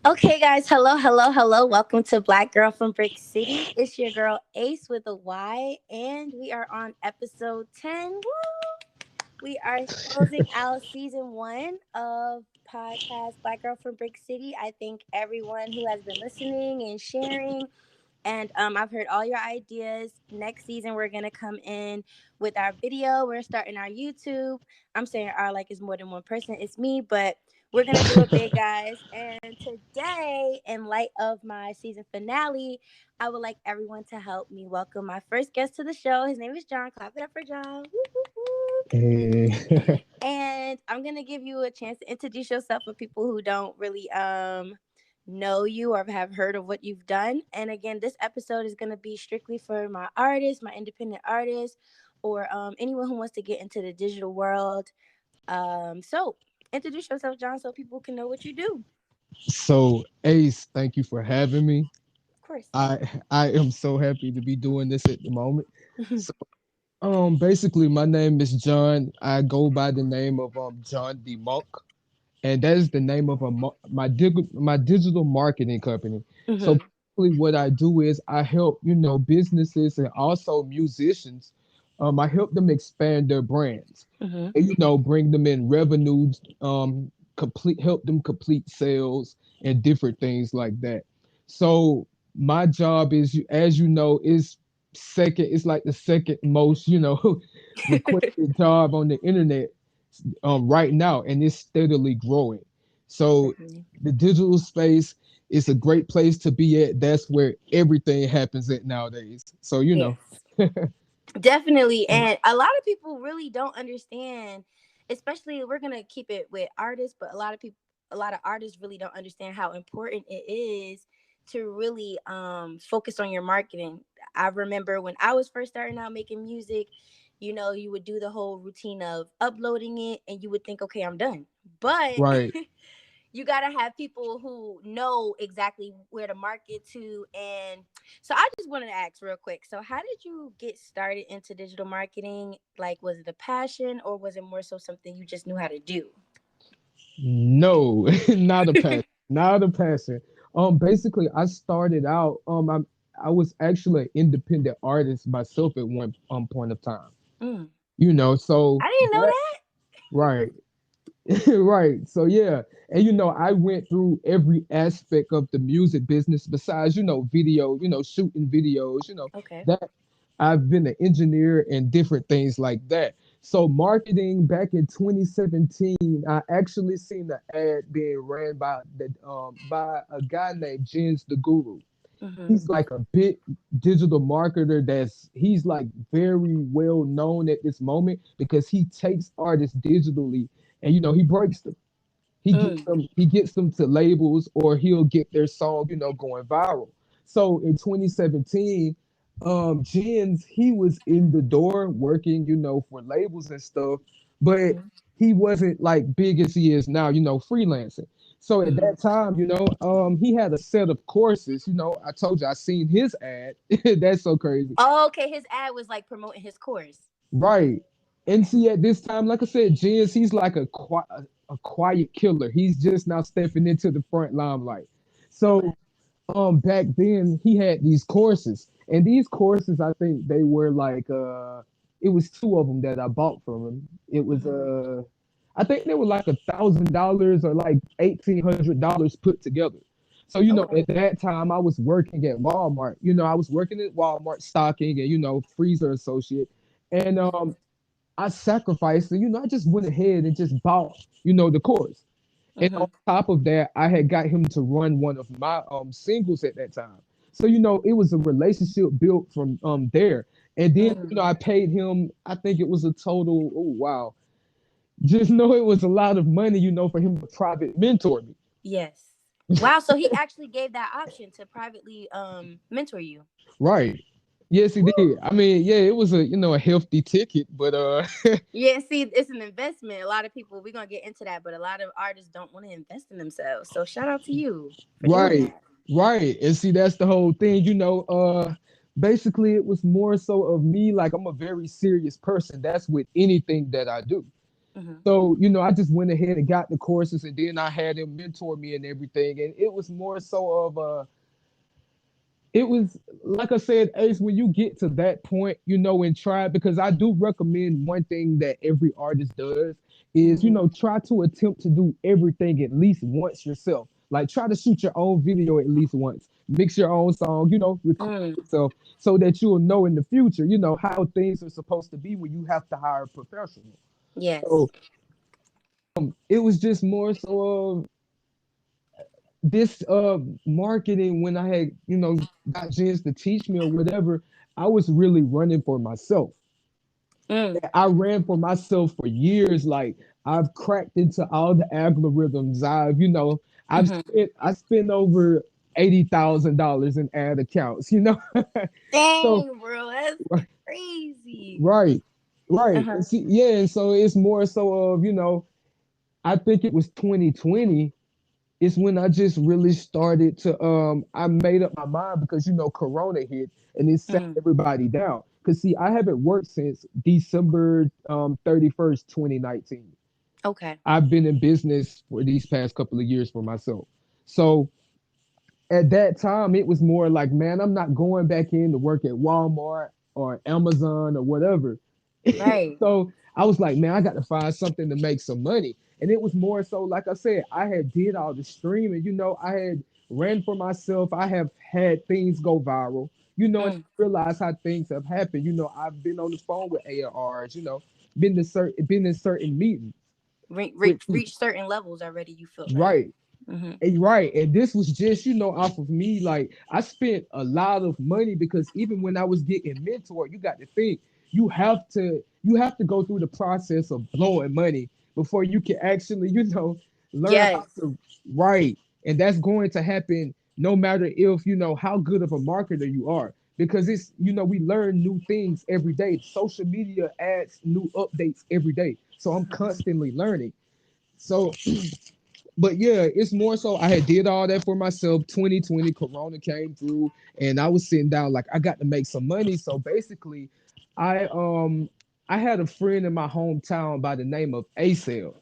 Okay, guys, hello, hello, hello. Welcome to Black Girl from Brick City. It's your girl Ace with a Y, and we are on episode 10. Woo! We are closing out season one of podcast Black Girl from Brick City. I thank everyone who has been listening and sharing. And I've heard all your ideas. Next season, we're gonna come in with our video. We're starting our YouTube. I'm saying our like is more than one person. It's me, but we're gonna do it big, guys. And today, in light of my season finale, I would like everyone to help me welcome my first guest to the show. His name is John. Clap it up for John. Woo, woo, woo. Hey. And I'm gonna give you a chance to introduce yourself for people who don't really know you or have heard of what you've done. And again, this episode is gonna be strictly for my artists, my independent artists, or anyone who wants to get into the digital world. So introduce yourself, John, so people can know what you do. So, Ace, thank you for having me. Of course. I am so happy to be doing this at the moment. So, basically, my name is John. I go by the name of Jon The Monk, and that is the name of my digital marketing company. So, Hmm. basically, what I do is I help businesses and also musicians. I help them expand their brands, Hmm. and, bring them in revenues, help them complete sales and different things like that. So my job is, as you know, is second. It's like the second most, requested job on the internet right now, and it's steadily growing. So Definitely. the digital space is a great place to be at. That's where everything happens at nowadays. So Yes. Definitely. And a lot of people really don't understand, especially we're gonna keep it with artists, but a lot of artists really don't understand how important it is to really focus on your marketing. I remember when I was first starting out making music, you would do the whole routine of uploading it and you would think, okay, I'm done. But right. you got to have people who know exactly where to market to. And so I just wanted to ask real quick, so how did you get started into digital marketing? Like, was it a passion or was it more so something you just knew how to do? No, not a passion. Not a passion. Basically, I started out. I was actually an independent artist myself at one point of time. Mm. So I didn't know that right, right. So yeah, and I went through every aspect of the music business besides video, shooting videos, that. Okay. that I've been an engineer and different things like that. So marketing back in 2017, I actually seen the ad being ran by a guy named Jens the Guru. Mm-hmm. He's like a big digital marketer he's like very well known at this moment because he takes artists digitally and he breaks them. Mm. He gets them to labels or he'll get their song, going viral. So in 2017, Jens, he was in the door working, for labels and stuff, but Mm-hmm. he wasn't like big as he is now, freelancing. So at Mm-hmm. that time, he had a set of courses. I told you I seen his ad. That's so crazy. Oh, okay, his ad was like promoting his course. Right. And Okay. see, at this time, like I said, Jens, he's like a quiet killer. He's just now stepping into the front limelight. Okay. So, back then he had these courses, and these courses, I think they were like, it was two of them that I bought from him. It was, Mm-hmm. I think they were like $1,000 or like $1,800 put together. So, Okay. at that time I was working at Walmart. I was working at Walmart stocking and, freezer associate. And I sacrificed and I just went ahead and just bought, the course. And on Mm-hmm. top of that, I had got him to run one of my singles at that time. So, it was a relationship built from there. And then, Mm. I paid him, I think it was a total, oh wow. Just know it was a lot of money, for him to private mentor me. Yes. Wow, so he actually gave that option to privately mentor you. Right. Yes, he did. I mean, yeah, it was a healthy ticket, but Yeah, see, it's an investment. A lot of people, we're gonna get into that, but a lot of artists don't want to invest in themselves. So shout out to you for doing right, that. right. And see, that's the whole thing, basically it was more so of me, like I'm a very serious person. That's with anything that I do. Mhm. So, I just went ahead and got the courses, and then I had him mentor me and everything. And it was more so of it was like I said, Ace, when you get to that point, and try, because I do recommend one thing that every artist does is, Mhm. try to attempt to do everything at least once yourself. Like try to shoot your own video at least once, mix your own song, record Mm. yourself so that you'll know in the future, how things are supposed to be when you have to hire a professional. Yes. So it was just more so of this marketing when I had, got Jens to teach me or whatever. I was really running for myself. Mm. I ran for myself for years. Like I've cracked into all the algorithms. I've Mhm. spent over $80,000 in ad accounts, So Dang, bro, that's crazy. right, right. Uh-huh. And see, yeah, and so it's more so of, I think it was 2020 is when I just really started to I made up my mind because Corona hit and it sat Mm. everybody down. Cause see, I haven't worked since December 31st, 2019. Okay. I've been in business for these past couple of years for myself. So at that time it was more like, man, I'm not going back in to work at Walmart or Amazon or whatever. Right. So I was like, man, I got to find something to make some money. And it was more so, like I said, I had did all the streaming, I had ran for myself. I have had things go viral, and Mm. realize how things have happened. I've been on the phone with ARs, been in certain meetings with people. Reach certain levels already. You feel like. Right. Mhm. Right. And this was just, off of me. Like I spent a lot of money because even when I was getting mentored, you got to think you have to go through the process of blowing money before you can actually, learn how Yes. to write. And that's going to happen no matter if, how good of a marketer you are. Because it's, we learn new things every day. Social media adds new updates every day. So I'm constantly learning. So but yeah, it's more so I had did all that for myself. 2020, Corona came through, and I was sitting down like I got to make some money. So basically, I um I had a friend in my hometown by the name of Acel,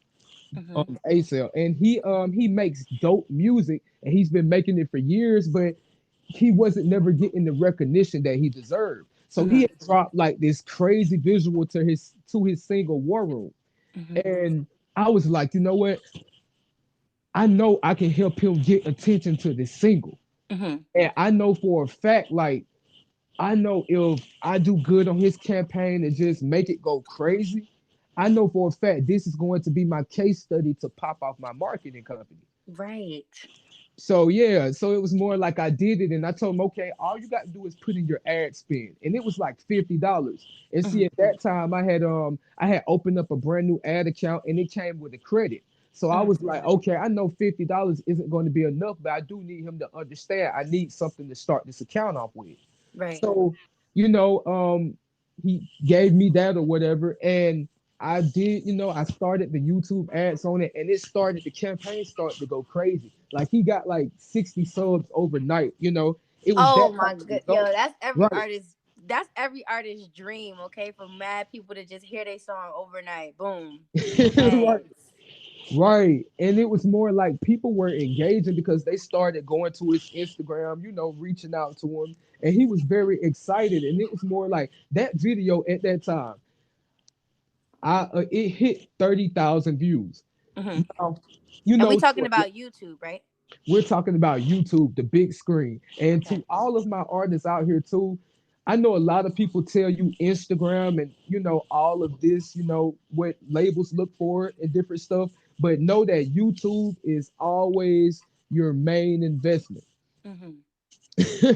Mhm. Acel, and he makes dope music, and he's been making it for years, but he wasn't never getting the recognition that he deserved. So he Mhm. had dropped like this crazy visual to his single War Room, Mhm. and I was like, you know what? I know I can help him get attention to this single. Mhm. And I know for a fact, like, I know if I do good on his campaign and just make it go crazy, I know for a fact this is going to be my case study to pop off my marketing company. Right. So yeah, so it was more like I did it and I told him, okay, all you got to do is put in your ad spend. And it was like $50. And see, Mhm. at that time I had opened up a brand new ad account and it came with a credit. So I Mm. was like, okay, I know $50 isn't going to be enough, but I do need him to understand I need something to start this account off with. Right. So, he gave me that or whatever. And I did, I started the YouTube ads on it and the campaign started to go crazy. Like he got like 60 subs overnight, it was Oh that my type of good, yo, result. that's every Right. artist. That's every artist's dream. Okay, for mad people to just hear their song overnight. Boom. Right. Ads. Right. And it was more like people were engaging because they started going to his Instagram, reaching out to him. And he was very excited. And it was more like that video at that time, it hit 30,000 views. Hmm. Now, And we talking so about YouTube, right? we're talking about YouTube, the big screen. And Okay. to all of my artists out here too, I know a lot of people tell you Instagram and all of this, what labels look for and different stuff, but know that YouTube is always your main investment. Hmm.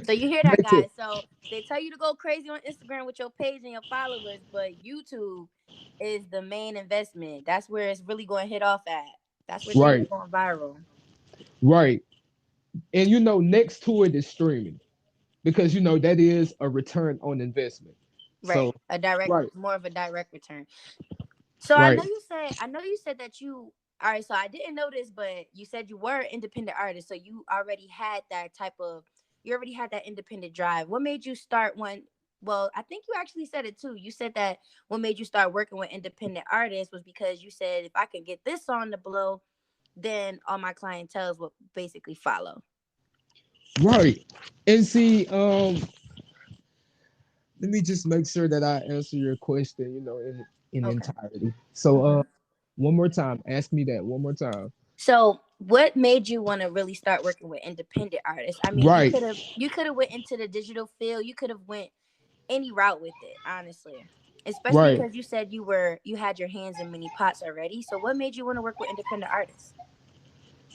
So you hear that, That's it. guys? So they tell you to go crazy on Instagram with your page and your followers, but YouTube is the main investment. That's where it's really going to hit off at. That's where things are Right, going viral. right. And next to it is streaming because that is a return on investment. Right. So A direct, right, more of a direct return. So right. I know you said that you, all right, so I didn't know this, but you said you were an independent artist. So you already had that independent drive. What made you start one? well, I think you actually said it too. You said that what made you start working with independent artists was because you said if I can get this song to blow, then all my clientels will basically follow. Right. And see, let me just make sure that I answer your question, in Okay. entirety. So, Hmm. one more time, ask me that one more time. So, what made you want to really start working with independent artists? I mean, Right, you could have went into the digital field. You could have went any route with it, honestly. Especially right. because you said you had your hands in many pots already. So, what made you want to work with independent artists?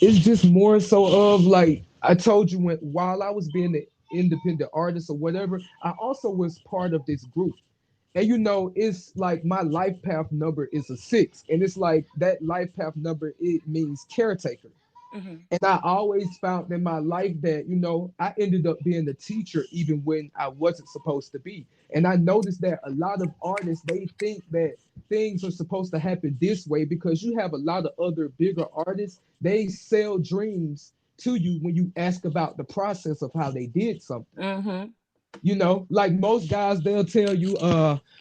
It's just more so of like I told you when while I was being an independent artist or whatever, I also was part of this group. And it's like my life path number is a 6. And it's like that life path number, it means caretaker. Hmm. And I always found in my life that, I ended up being a teacher even when I wasn't supposed to be. And I noticed that a lot of artists, they think that things are supposed to happen this way because you have a lot of other bigger artists. They sell dreams to you when you ask about the process of how they did something. Hmm. Like most guys, they'll tell you,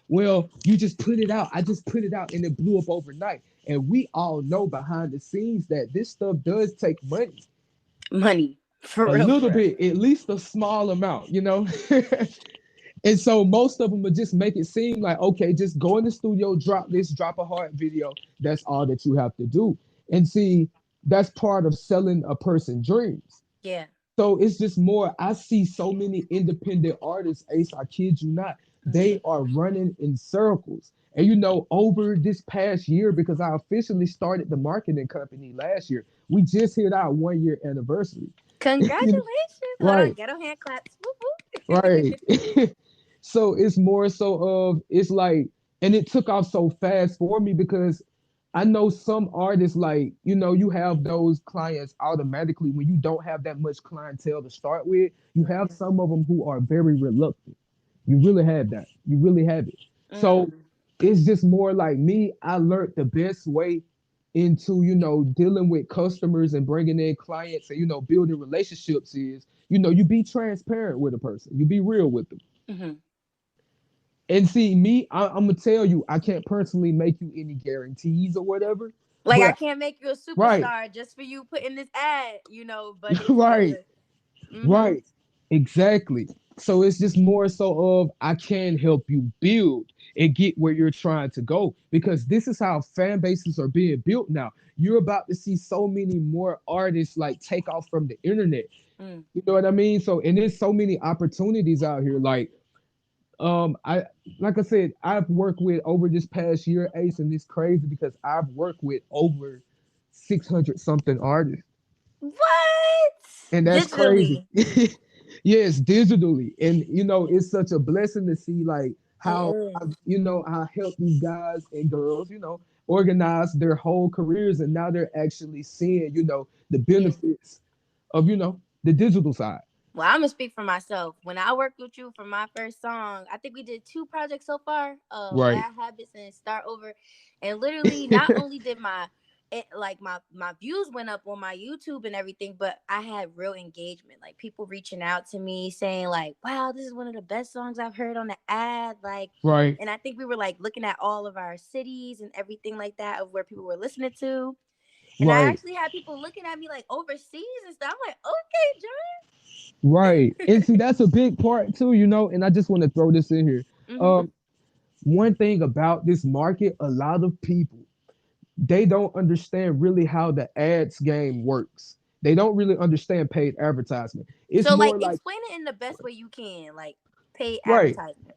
well, you just put it out. I just put it out and it blew up overnight. And we all know behind the scenes that this stuff does take money. Money. For A real, little for real. bit, at least a small amount. And so most of them would just make it seem like, okay, just go in the studio, drop this, drop a hard video. That's all that you have to do. And see, that's part of selling a person dreams. Yeah. So it's just more, I see so many independent artists, Ace, I kid you not, Hmm. they are running in circles. And over this past year, because I officially started the marketing company last year, we just hit our 1 year anniversary. Congratulations. Hold on. Right, Ghetto hand claps. Whoop, whoop. right. So it's more so of it's like, and it took off so fast for me because I know some artists like, you have those clients automatically when you don't have that much clientele to start with. You have Hmm. some of them who are very reluctant. You really have that. You really have it. So Mm. it's just more like me. I learned the best way into, dealing with customers and bringing in clients and, building relationships is, you be transparent with a person. You be real with them. Hmm. And see, me, I'm gonna tell you, I can't personally make you any guarantees or whatever. Like I But can't make you a right, superstar just for you putting this ad, but it's right, good. Hmm. right, exactly. So it's just more so of I can help you build and get where you're trying to go because this is how fan bases are being built now. You're about to see so many more artists like take off from the internet. Mm. You know what I mean? So and there's so many opportunities out here. I like I said, I've worked with over this past year, Ace, and it's crazy because I've worked with over 600 something artists, What? and that's crazy. Digitally. Yes, digitally, and it's such a blessing to see like It how I, is. I help these guys and girls, organize their whole careers, and now they're actually seeing, the Yeah. benefits of, the digital side. Well, I'm gonna speak for myself. When I worked with you for my first song, I think we did two projects so far, Right. Bad Habits and Start Over. And literally not only did my views went up on my YouTube and everything, but I had real engagement. Like people reaching out to me saying like, "Wow, this is one of the best songs I've heard on the ad." Like, Right. and I think we were like looking at all of our cities and everything like that of where people were listening to. And I Right. actually had people looking at me like overseas and stuff. I'm like, "Okay, Right. And see, John." that's a big part too, and I just want to throw this in here. Hmm. Um, One thing about this market, a lot of people, they don't understand really how the ads game works. They don't really understand paid advertisement. It's So, like, more like, explain it in the best way you can, like paid right, advertisement.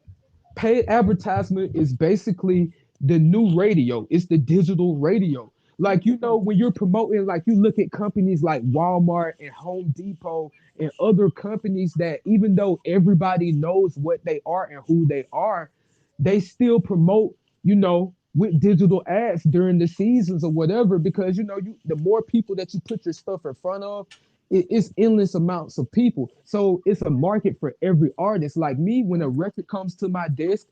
paid advertisement is basically the new radio. It's the digital radio. Like, Mm. when you're promoting, like you look at companies like Walmart and Home Depot and other companies that even though everybody knows what they are and who they are, they still promote, with digital ads during the seasons or whatever, because the more people that you put your stuff in front of, it's endless amounts of people. So it's a market for every artist. Like me, when a record comes to my desk,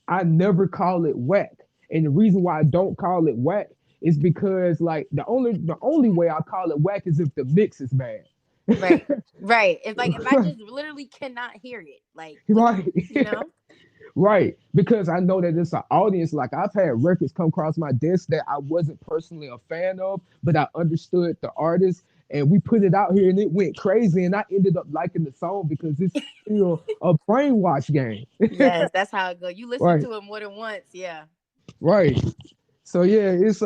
I never call it whack. And the reason why I don't call it whack is because like the only way I call it whack is if the mix is bad. Right, right. If I just literally cannot hear it, like, what, Right. you know? Right, because I know that it's an audience. Like I've had records come across my desk that I wasn't personally a fan of, but I understood the artist, and we put it out here, and it went crazy, and I ended up liking the song because it's still a brainwash game. Yes, that's how it go. You listen Right, to it more than once, yeah. right. So yeah, it's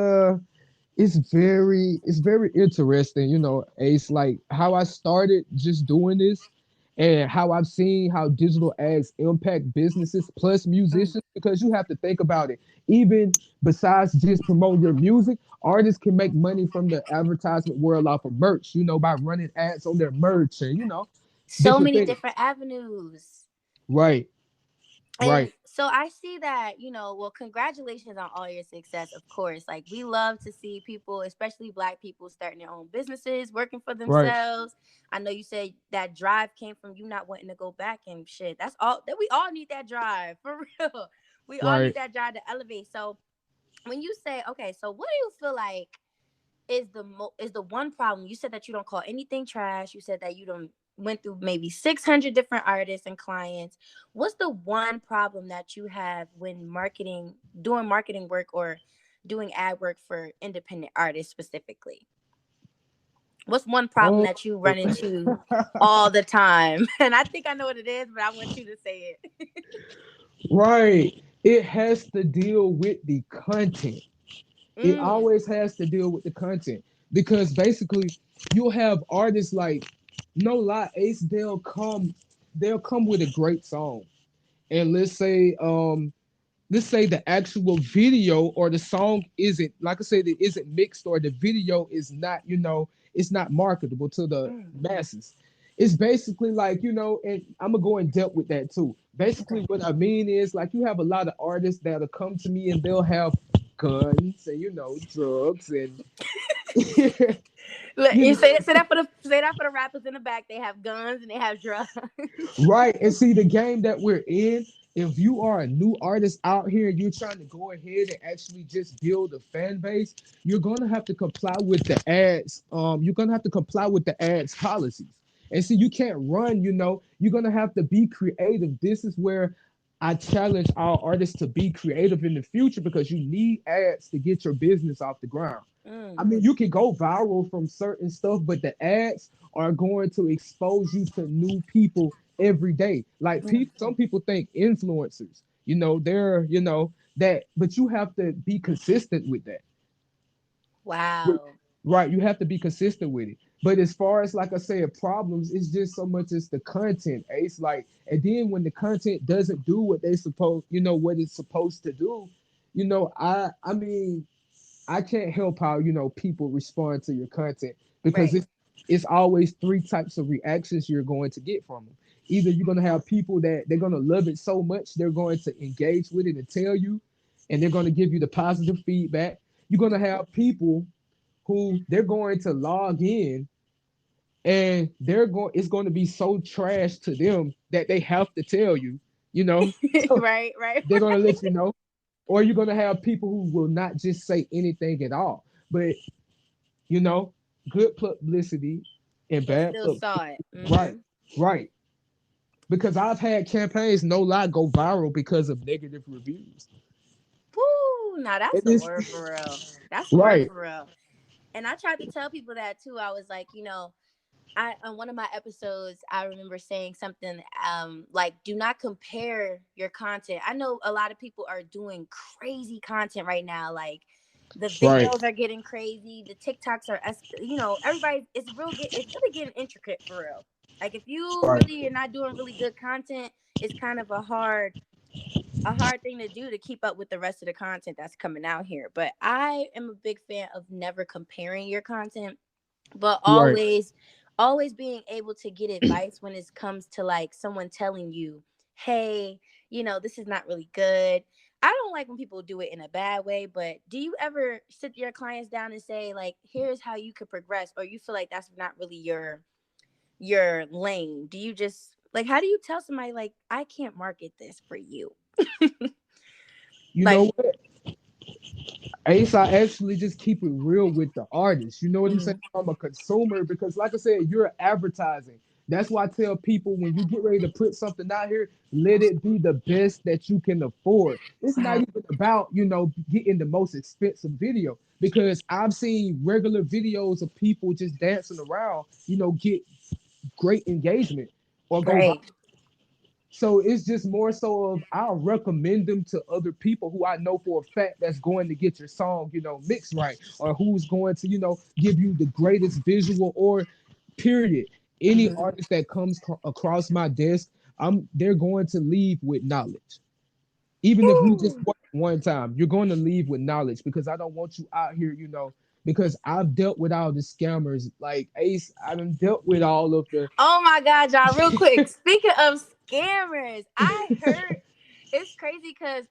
very interesting, Ace, like how I started just doing this and how I've seen how digital ads impact businesses plus Mm. musicians, because you have to think about it. Even besides just promoting your music, artists can make money from the advertisement world off of merch, by running ads on their merch and So different many things. different avenues. Right, And right, so I see that, well, congratulations on all your success, of course. Like, we love to see people, especially Black people, starting their own businesses, working for right, themselves. I know you said that drive came from you not wanting to go back and shit. That's all that we all need, that drive, for real. We all need right. that drive to elevate. So when you say, okay, so what do you feel like is the one problem? You said that you don't call anything trash. You said that you don't went through maybe 600 different artists and clients. What's the one problem that you have when doing marketing work or doing ad work for independent artists specifically? What's one problem Oh, that you run into all the time? And I think I know what it is, but I want you to say it. right. It has to deal with the content. It Mm. always has to deal with the content, because basically you'll have artists like, no lie, Ace, they'll come with a great song. And let's say the actual video or the song isn't, like I said, it isn't mixed, or the video is not, it's not marketable to the Mm. masses. It's basically like, and I'm gonna go in depth with that too. Okay. Basically, what I mean is, like, you have a lot of artists that'll come to me and they'll have guns and drugs and Look, you you know say that for the rappers in the back. They have guns and they have drugs. right. And see, the game that we're in, if you are a new artist out here and you're trying to go ahead and actually just build a fan base, you're gonna have to comply with the ads. You're gonna have to comply with the ads policies. And see, you can't run, you're gonna have to be creative. This is where I challenge our artists to be creative in the future, because you need ads to get your business off the ground. I Mm. mean, you can go viral from certain stuff, but the ads are going to expose you to new people every day. Like, Mm. some people think influencers, they're, that, but you have to be consistent with that. Wow. Right, you have to be consistent with it. But as far as, like I said, problems, it's just so much as the content. It's like, and then when the content doesn't do what they suppose, what it's supposed to do, I mean, I can't help how people respond to your content, because Right. it's always three types of reactions you're going to get from them. Either you're going to have people that they're going to love it so much they're going to engage with it and tell you, and they're going to give you the positive feedback. You're going to have people who they're going to log in, and it's going to be so trash to them that they have to tell you, so Right. Right. they're going to let you know. Or you're going to have people who will not just say anything at all. But you know, good publicity and They bad still publicity. saw it. Right, Mm-hmm. right. Because I've had campaigns, no lie, go viral because of negative reviews. Woo! Now that's And the it's word for real. That's the word right, for real. And I tried to tell people that too. I was like, I on one of my episodes, I remember saying something like, do not compare your content. I know a lot of people are doing crazy content right now. Like, the right, videos are getting crazy, the TikToks are everybody, it's really getting intricate for real. Like, if you right. really are not doing really good content, it's kind of a hard thing to do to keep up with the rest of the content that's coming out here. But I am a big fan of never comparing your content, but Right. always being able to get advice when it comes to like someone telling you, hey, this is not really good. I don't like when people do it in a bad way, but do you ever sit your clients down and say, like, here's how you could progress, or you feel like that's not really your lane? Do you just like, how do you tell somebody, like, I can't market this for you? You Like, know what? Ace, I actually just keep it real with the artist. You know what I'm saying? mm, I'm a consumer, because, like I said, you're advertising. That's why I tell people when you get ready to put something out here, let it be the best that you can afford. It's not Mhm. even about, getting the most expensive video because I've seen regular videos of people just dancing around, get great engagement or go viral. Right. So it's just more so of I'll recommend them to other people who I know for a fact that's going to get your song, mixed right, or who's going to, give you the greatest visual or period. Any Mhm. artist that comes across my desk, they're going to leave with knowledge. Even if we just Woo. work one time, you're going to leave with knowledge because I don't want you out here, because I've dealt with all the scammers like Ace. I done dealt with all of the Oh my God, John, real quick. Speaking of scammers, I heard it's crazy because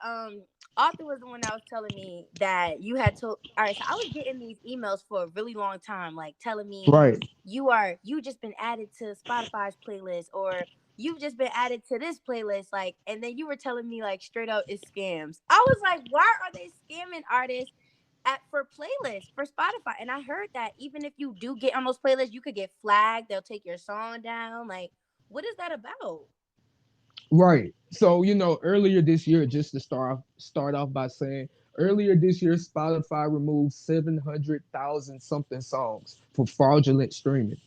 Arthur was the one that was telling me that you had to. All right, so I was getting these emails for a really long time, like telling me right, you just been added to Spotify's playlist, or you've just been added to this playlist, like, and then you were telling me like straight up it's scams. I was like, why are they scamming artists at for playlists for Spotify? And I heard that even if you do get on those playlists, you could get flagged. They'll take your song down. Like, what is that about? right. So earlier this year, just to start off by saying, earlier this year, Spotify removed 700,000 something songs for fraudulent streaming.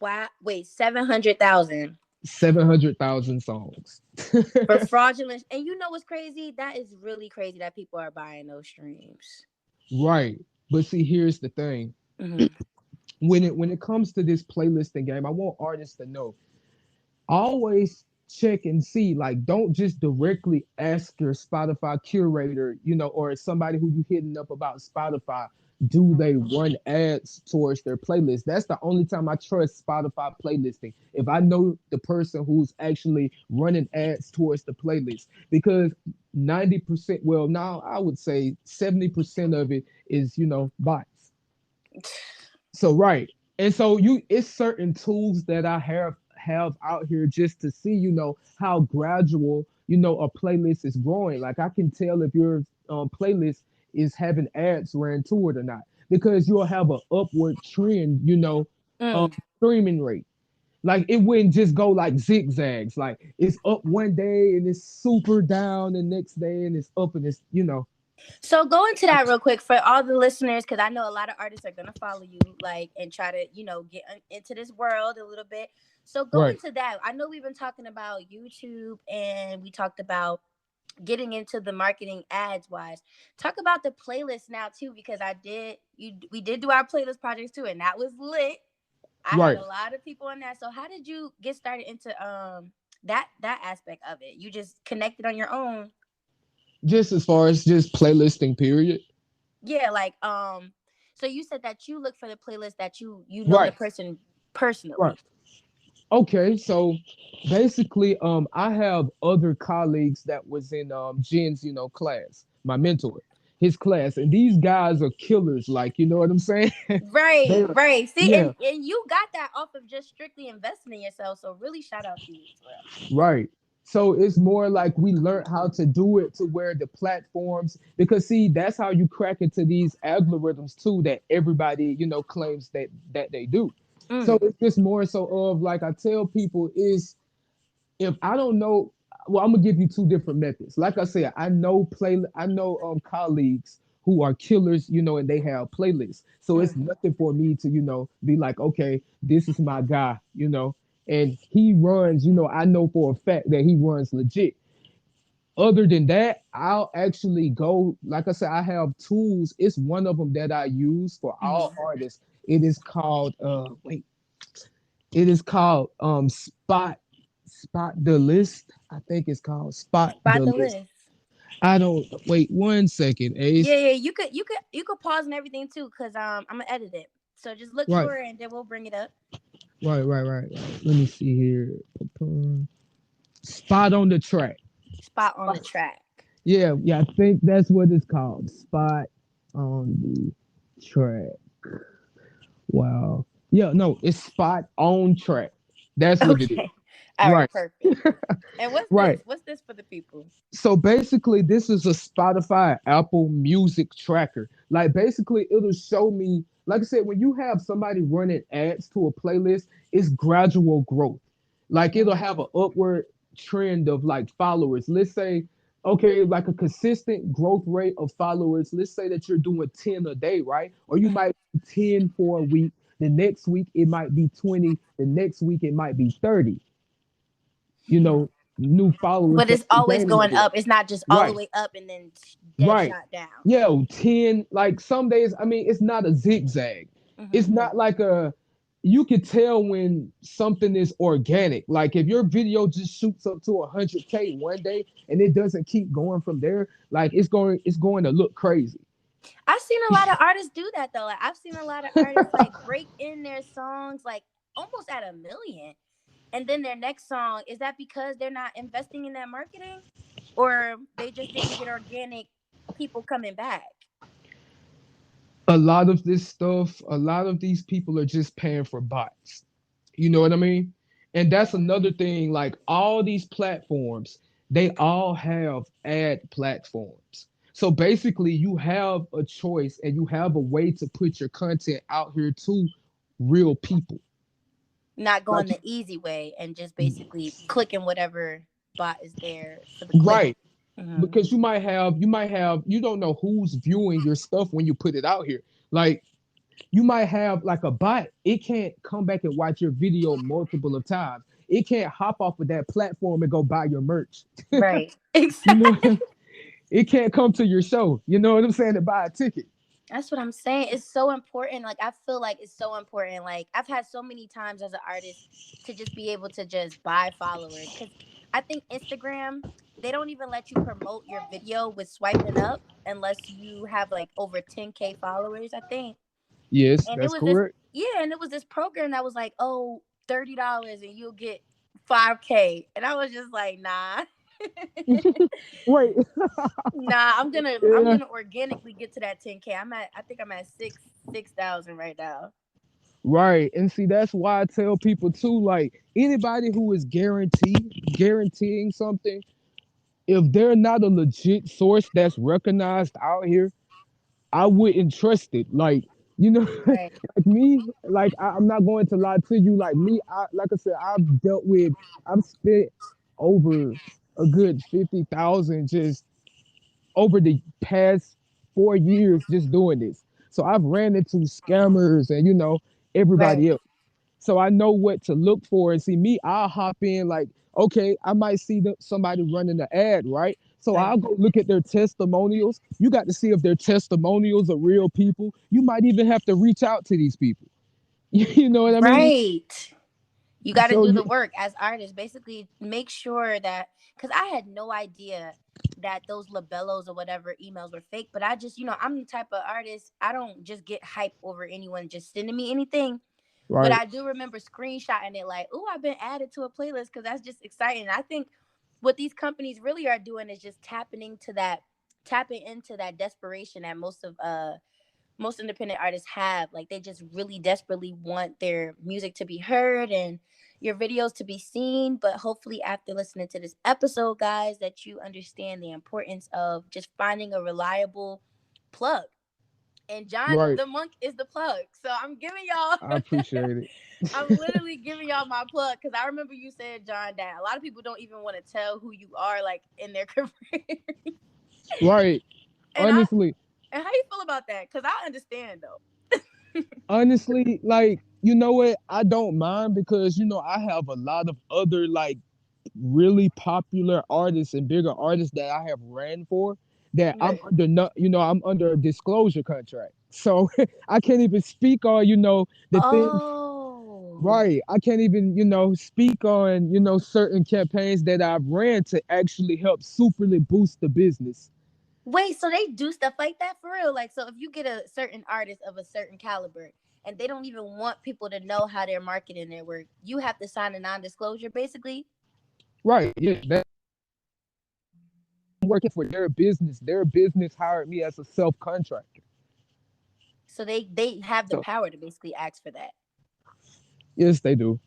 Wow, wait, 700,000 700,000 songs. for fraudulent. And you know what's crazy? That is really crazy that people are buying those streams. Right. But see, here's the thing. Hmm. When it comes to this playlisting game, I want artists to know, always check and see, like, don't just directly ask your Spotify curator, or somebody who you hitting up about Spotify, do they run ads towards their playlist? That's the only time I trust Spotify playlisting, if I know the person who's actually running ads towards the playlist, because 90%, well, now I would say 70% of it is, bots. So right. And so it's certain tools that I have out here just to see, how gradual, a playlist is growing. Like I can tell if your playlist is having ads ran to it or not, because you'll have an upward trend, Mm. streaming rate. Like it wouldn't just go like zigzags. Like it's up one day and it's super down the next day and it's up and it's. So go into that real quick for all the listeners, because I know a lot of artists are gonna follow you, like, and try to, get into this world a little bit. So go Right. into that. I know we've been talking about YouTube, and we talked about getting into the marketing ads wise. Talk about the playlist now too, because we did do our playlist projects too, and that was lit. I had Right. a lot of people on that. So how did you get started into that aspect of it? You just connected on your own? Just as far as just playlisting, period. Yeah, like so you said that you look for the playlist that you know the Right. person Right. personally. Okay, so basically, I have other colleagues that was in Jen's, class, my mentor, his class, and these guys are killers. Like, you know what I'm saying? They Right, are, right. See, yeah, and you got that off of just strictly investing in yourself. So really shout out to you as well. right. So it's more like we learned how to do it to where the platforms, because see, that's how you crack into these algorithms too that everybody, claims that they do. So Mm, it's just more so of like I tell people is, if I don't know, well, I'm gonna give you two different methods. Like I said, I know colleagues who are killers, and they have playlists. So it's mm. nothing for me to, be like, okay, this is my guy, and he runs, I know for a fact that he runs legit. Other than that, I'll actually go, like I said, I have tools. It's one of them that I use for all Mhm. artists. It is called it is called Spot the List. I think it's called Spot Spot the the List. list. I don't wait 1 second, Yeah, Ace. yeah. You could pause and everything too, cause I'm gonna edit it. So just look Right, for it, and then we'll bring it up. right. Let me see here. Spot on the track. Spot on the track. Yeah, I think that's what it's called. Spot on the track. Wow. Yeah, no, it's spot on track. That's what it is. Okay. All right. Right. Perfect. And what's this? Right. What's this for the people? So basically, this is a Spotify Apple Music tracker. Like basically, it'll show me. like I said, when you have somebody running ads to a playlist, it's gradual growth. Like it'll Mhm. have an upward trend of like followers. Let's say, okay, like a consistent growth rate of followers. Let's say that you're doing 10 a day, right? Or you Mhm. might do 10 for a week. The next week it might be 20. The next week it might be 30. You know, new followers But that it's you're always gaining going over there. up. It's not just all the Right. way up and then dead Right. shot down. Yeah, 10, like some days, I mean, it's not a zigzag. It's Hmm. not like you can tell when something is organic. Like if your video just shoots up to 100K one day and it doesn't keep going from there, like it's going to look crazy. I've seen a lot of artists do that though. Like I've seen a lot of artists like break in their songs like almost at 1 million, and then their next song, is that because they're not investing in that marketing, or they just didn't get organic people coming back? A lot of this stuff, a lot of these people are just paying for bots. You know what I mean? And that's Yeah. another thing. Like all these platforms, they all have ad platforms. So basically, you have a choice and you have a way to put your content out here to real people. Not going Like, the easy way and just basically clicking whatever bot is there for the click. right. Hmm. Because you don't know who's viewing your stuff when you put it out here. Like, you might have like a bot. It can't come back and watch your video multiple of times. It can't hop off of that platform and go buy your merch. Right. You know, Exactly. it can't come to your show. You know what I'm saying? To buy a ticket. That's what I'm saying. It's so important. Like I feel like it's so important. Like I've had so many times as an artist to just be able to just buy followers, cuz I think Instagram, they don't even let you promote your video with swiping up unless you have like over 10K followers, I think. Yes, And it that's was this, correct. yeah, and it was this program that was like, "Oh, $30 and you'll get 5K." And I was just like, "Nah." Wait, I'm yeah, gonna organically get to that 10K. I think I'm at 6,000 right now. right. And see, that's why I tell people too. Like anybody who is guaranteeing something, if they're not a legit source that's recognized out here, I wouldn't trust it. Like, you know, Right. like me, like I'm not going to lie to you. Like me, like I said, I've spent over a good 50,000 just over the past 4 years just doing this. So I've ran into scammers and Right. everybody else. So I know what to look for. And see me, I'll hop in like, okay, I might see somebody running the ad, right? So Right. I'll go look at their testimonials. You got to see if their testimonials are real people. You might even have to reach out to these people. You know what I mean? Right. You got to So do you, the work as artists. Basically, make sure that, because I had no idea that those labellos or whatever emails were fake. But I just, I'm the type of artist, I don't just get hype over anyone just sending me anything. But right, I do remember screenshotting it like, "Oh, I've been added to a playlist," because that's just exciting. I think what these companies really are doing is just tapping into that desperation that most independent artists have. Like they just really desperately want their music to be heard and your videos to be seen. But hopefully, after listening to this episode, guys, that you understand the importance of just finding a reliable plug. And Jon right. the Monk is the plug. So I'm giving y'all, I appreciate it. I'm literally giving y'all my plug, because I remember you said, Jon, that a lot of people don't even want to tell who you are, like in their career. Right. and I Honestly, and how you feel about that? Because I understand though. honestly, like, you know what? I don't mind because I have a lot of other like really popular artists and bigger artists that I have ran for that I'm Right. under no, I'm under a disclosure contract. So I can't even speak on, the things, Oh. right. I can't even, speak on, certain campaigns that I've ran to actually help superly boost the business. Wait, so they do stuff like that for real? Like, so if you get a certain artist of a certain caliber and they don't even want people to know how they're marketing their work, you have to sign a non-disclosure, basically. Right. Yeah. That I'm working for their business. Their business hired me as a self contractor. So they have the So power to basically ask for that. yes, they do.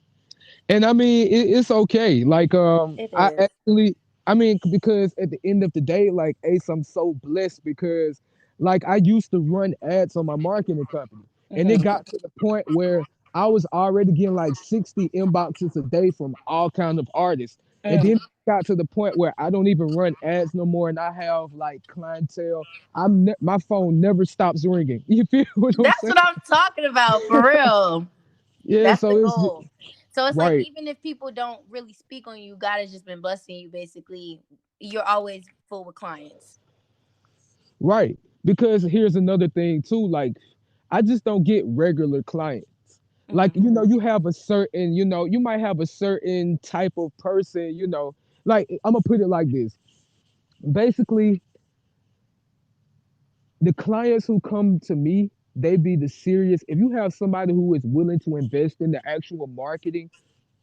And I mean, it's okay. Like, It I is. actually, I mean, because at the end of the day, like, Ace, I'm so blessed because, like, I used to run ads on my marketing company. And it Mm-hmm. got to the point where I was already getting like 60 inboxes a day from all kind of artists. And then it got to the point where I don't even run ads no more, and I have like clientele. My phone never stops ringing. You feel what I'm That's saying? what I'm talking about for real. Yeah. That's the So it's goal. So it's like right, even if people don't really speak on you, God has just been blessing you. Basically, you're always full with clients. right. Because here's another thing too. Like, I just don't get regular clients. Like, Hmm. you have a certain, you might have a certain type of person. Like, I'm gonna put it like this. Basically, the clients who come to me, they be the serious. If you have somebody who is willing to invest in the actual marketing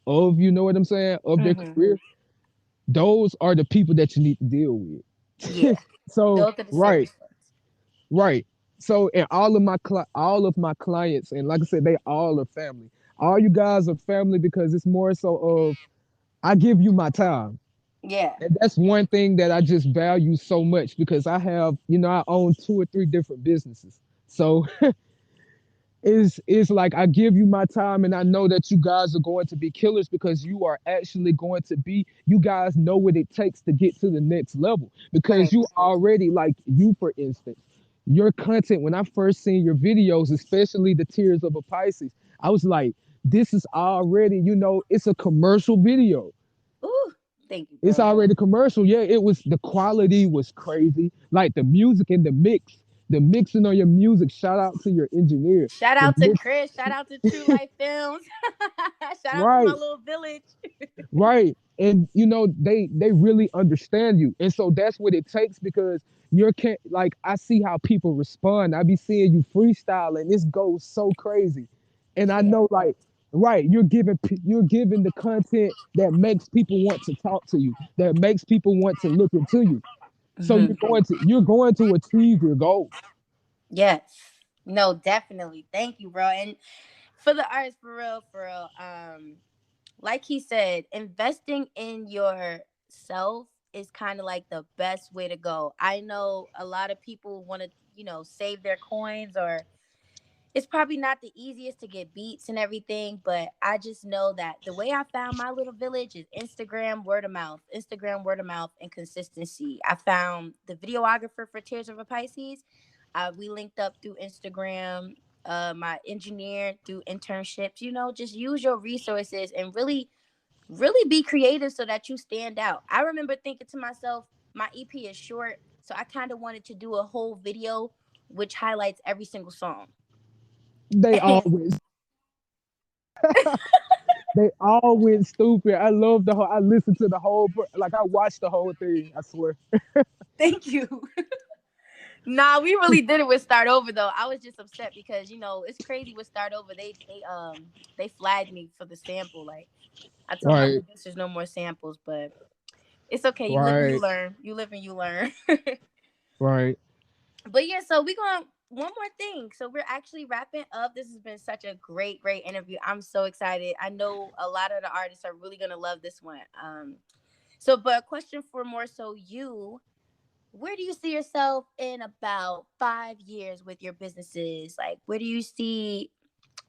of, you know what I'm saying, of their Hmm. career, those are the people that you need to deal with. Yeah, So, those are the right, serious ones. right. So, and all of my clients, and like I said, they all are family. All you guys are family because it's more so of I give you my time. Yeah. And that's one thing that I just value so much because I own two or three different businesses. So is like I give you my time and I know that you guys are going to be killers because you are actually going to be you guys know what it takes to get to the next level because Right. you already like you for instance your content when I first seen your videos, especially the Tears of a Pisces, I was like, this is already, it's a commercial video. Ooh, thank you, It's bro. already commercial. Yeah, it was the quality was crazy. Like the music and the mixing on your music. Shout out to your engineer. Shout The out to mix, Chris. Shout out to True Life Films. Shout out to my right, little village. right. And they really understand you. And so that's what it takes because you're can't like I see how people respond. I be seeing you freestyle and this goes so crazy. And I Yeah. know like right, you're giving the content that makes people want to talk to you, that makes people want to look into you. So Hmm. you're going to achieve your goals. Yes. No, definitely. Thank you, bro. And for the artist, for real, like he said, investing in yourself is kind of like the best way to go. I know a lot of people want to, save their coins, or it's probably not the easiest to get beats and everything, but I just know that the way I found my little village is Instagram word of mouth, and consistency. I found the videographer for Tears of a Pisces. We linked up through Instagram. My engineer through internships. Just use your resources and really, really be creative so that you stand out. I remember thinking to myself, my EP is short, so I kind of wanted to do a whole video which highlights every single song. They always they all went stupid. I love the whole. I listened to the whole. Like I watched the whole thing. I swear. Thank you. Nah, we really did it with Start Over though. I was just upset because it's crazy with Start Over. They flagged me for the sample. Like I told my Right, producers no more samples, but it's okay. You live and you right, learn. You live and you learn. right. But yeah, so we going one more thing. So we're actually wrapping up. This has been such a great, great interview. I'm so excited. I know a lot of the artists are really gonna love this one. But a question for more so you, where do you see yourself in about 5 years with your businesses? Like where do you see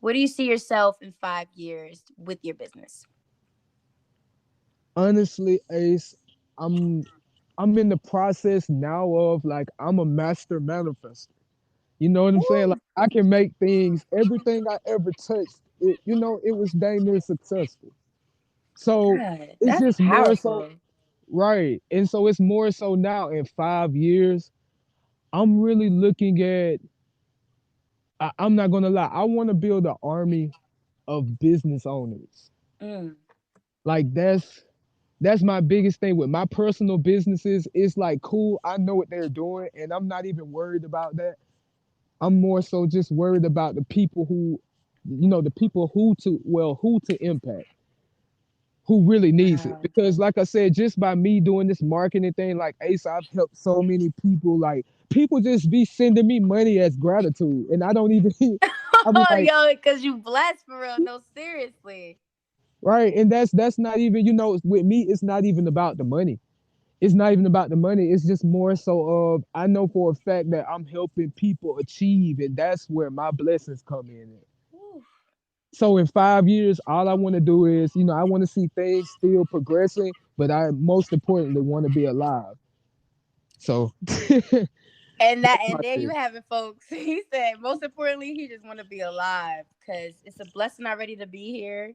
yourself in 5 years with your business? Honestly, Ace, I'm I'm in the process now of like I'm a master manifester. You know what I'm saying? Like Woo! I can make things. Everything I ever touched, it was dang near successful. So God, it's that's just more so powerful. right, and so it's more so now in 5 years. I'm really looking at. I'm not gonna lie. I want to build an army of business owners. Mm. Like that's my biggest thing with my personal businesses. It's like cool. I know what they're doing, and I'm not even worried about that. I'm more so just worried about the people who, the people who to impact, who really needs it. Wow. Because like I said, just by me doing this marketing thing, like Ace, I've helped so many people. Like people just be sending me money as gratitude, and I don't even. I be Oh, like, yo, because you blessed for real. No, seriously. right, and that's not even, with me, it's not even about the money. it's not even about the money. It's just more so of I know for a fact that I'm helping people achieve, and that's where my blessings come in at. Woo. So in 5 years, all I want to do is, I want to see things still progressing, but I most importantly want to be alive. So that's And my there you thing. have it, folks. He said, most importantly, he just want to be alive because it's a blessing already to be here.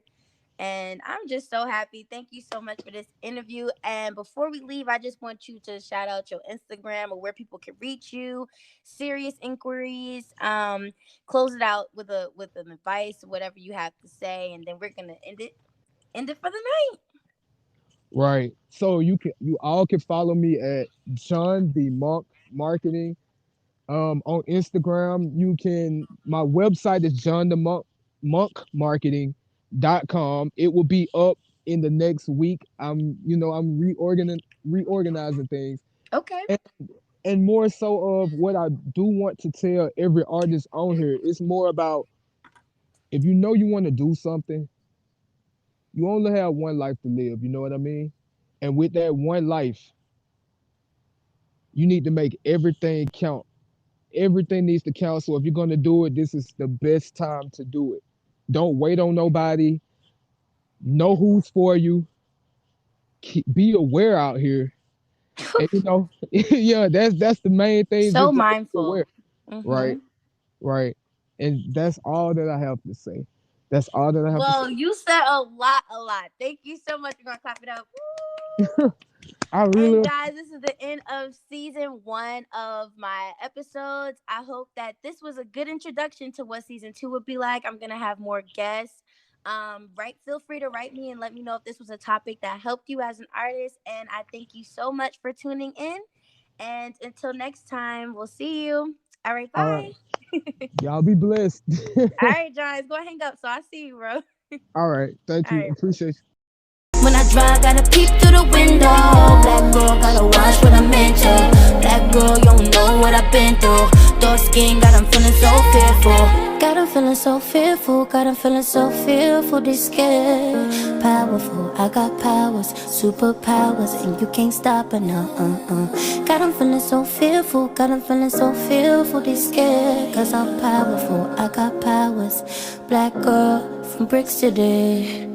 And I'm just so happy. Thank you so much for this interview. And before we leave, I just want you to shout out your Instagram or where people can reach you, serious inquiries. Close it out with an advice, whatever you have to say, and then we're gonna end it for the night. Right. So you all can follow me at Jon The Monk Marketing. On Instagram, you can my website is Jon The Monk monkmarketing.com. It will be up in the next week. I'm reorganizing things. Okay. And, and more so of what I do want to tell every artist on here. It's more about if you know you want to do something, you only have one life to live, you know what I mean? And with that one life, you need to make everything count. Everything needs to count. So if you're gonna do it, this is the best time to do it. Don't wait on nobody. Know who's for you. Be aware out here. And yeah, that's the main thing. So Just be mindful. aware. Mm-hmm. Right, right. And that's all that I have to say. That's all that I have to say. Well, you said a lot, a lot. Thank you so much. We're gonna clap it up. Woo! I And really guys, this is the end of season 1 of my episodes. I hope that this was a good introduction to what season 2 would be like. I'm gonna have more guests. Feel free to write me and let me know if this was a topic that helped you as an artist. And I thank you so much for tuning in. And until next time, we'll see you. All right, all right. bye. Y'all be blessed. All right, John, go hang up. So I see you, bro. All right. Thank All you. right. Appreciate you. When I drive, gotta peep through the window. Black girl, gotta watch what I'm into. Black girl, you don't know what I've been through. Dark skin, got 'em feeling so fearful. Got 'em feeling so fearful. Got 'em feeling so fearful. They scared. Powerful, I got powers, superpowers, and you can't stop it, no. Got 'em feeling so fearful. Got 'em feeling so fearful. They scared. 'Cause I'm powerful, I got powers. Black girl from Brick City.